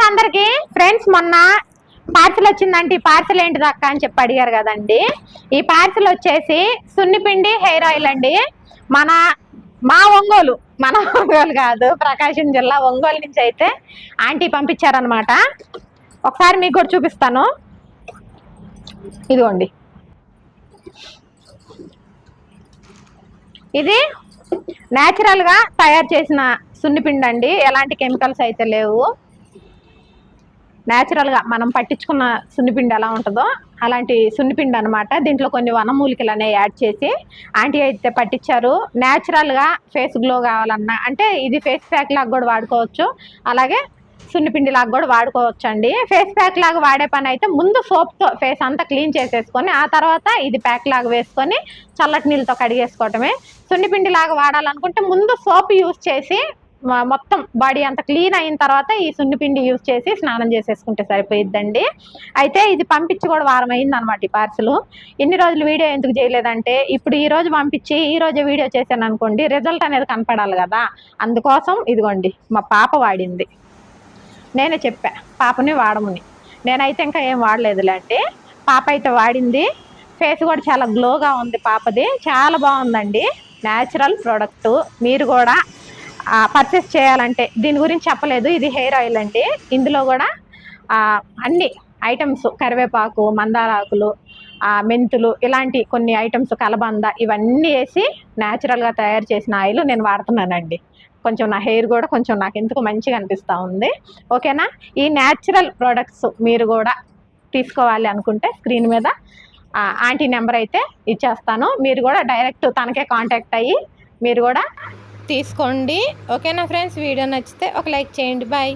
అందరికి ఫ్రెండ్స్, మొన్న పార్సల్ వచ్చిందంటే ఈ పార్సల్ ఏంటిది అక్క అని చెప్పి అడిగారు కదండి. ఈ పార్సల్ వచ్చేసి సున్నిపిండి హెయిర్ ఆయిల్ అండి. మా ఒంగోలు కాదు, ప్రకాశం జిల్లా ఒంగోలు నుంచి అయితే ఆంటీ పంపించారనమాట. ఒకసారి మీకు కూడా చూపిస్తాను. ఇదిగోండి, ఇది న్యాచురల్ గా తయారు చేసిన సున్నిపిండి అండి. ఎలాంటి కెమికల్స్ అయితే లేవు. న్యాచురల్ గా మనం పట్టించుకున్న సున్నిపిండి ఎలా ఉంటుందో అలాంటి సున్నిపిండి అనమాట. దీంట్లో కొన్ని వనమూలికలు అనేవి యాడ్ చేసి ఆంటీ అయితే పట్టించారు. న్యాచురల్ గా ఫేస్ గ్లో కావాలన్నా అంటే ఇది ఫేస్ ప్యాక్ లాగా కూడా వాడుకోవచ్చు, అలాగే సున్నిపిండి లాగా కూడా వాడుకోవచ్చు అండి. ఫేస్ ప్యాక్ లాగా వాడే పని అయితే ముందు సోప్తో ఫేస్ అంతా క్లీన్ చేసేసుకొని ఆ తర్వాత ఇది ప్యాక్ లాగా వేసుకొని చల్లటి నీళ్ళతో కడిగేసుకోవటమే. సున్నిపిండి లాగా వాడాలనుకుంటే ముందు సోప్ యూజ్ చేసి మొత్తం బాడీ అంతా క్లీన్ అయిన తర్వాత ఈ సున్నిపిండి యూజ్ చేసి స్నానం చేసేసుకుంటే సరిపోయిద్దండి. అయితే ఇది పంపించి కూడా వారం అయింది అనమాట ఈ పార్సల్. ఎన్ని రోజులు వీడియో ఎందుకు చేయలేదంటే, ఇప్పుడు ఈ రోజు పంపించి ఈ రోజే వీడియో చేశాను అనుకోండి, రిజల్ట్ అనేది కనపడాలి కదా. అందుకోసం ఇదిగోండి మా పాప వాడింది. నేనే చెప్పా పాపని వాడమని. నేనైతే ఇంకా ఏం వాడలేదులే అంటే పాప అయితే వాడింది. ఫేస్ కూడా చాలా గ్లోగా ఉంది పాపది, చాలా బాగుందండి. Natural product. మీరు కూడా పర్చేస్ చేయాలంటే, దీని గురించి చెప్పలేదు, ఇది హెయిర్ ఆయిల్ అండి. ఇందులో కూడా అన్ని ఐటమ్స్, కరివేపాకు, మందారాకులు, మెంతులు, ఇలాంటి కొన్ని ఐటమ్స్, కలబంద, ఇవన్నీ వేసి న్యాచురల్గా తయారు చేసిన ఆయిల్ నేను వాడుతున్నానండి. కొంచెం నా హెయిర్ కూడా కొంచెం నాకు ఎందుకు మంచిగా అనిపిస్తూ ఉంది. ఓకేనా? ఈ న్యాచురల్ ప్రోడక్ట్స్ మీరు కూడా తీసుకోవాలి అనుకుంటే స్క్రీన్ మీద ఆంటీ నెంబర్ అయితే ఇచ్చేస్తాను. మీరు కూడా డైరెక్ట్ తనకే కాంటాక్ట్ అయ్యి మీరు కూడా తీసుకోండి. ఓకేనా ఫ్రెండ్స్? వీడియో నచ్చితే ఒక లైక్ చేయండి. బాయ్.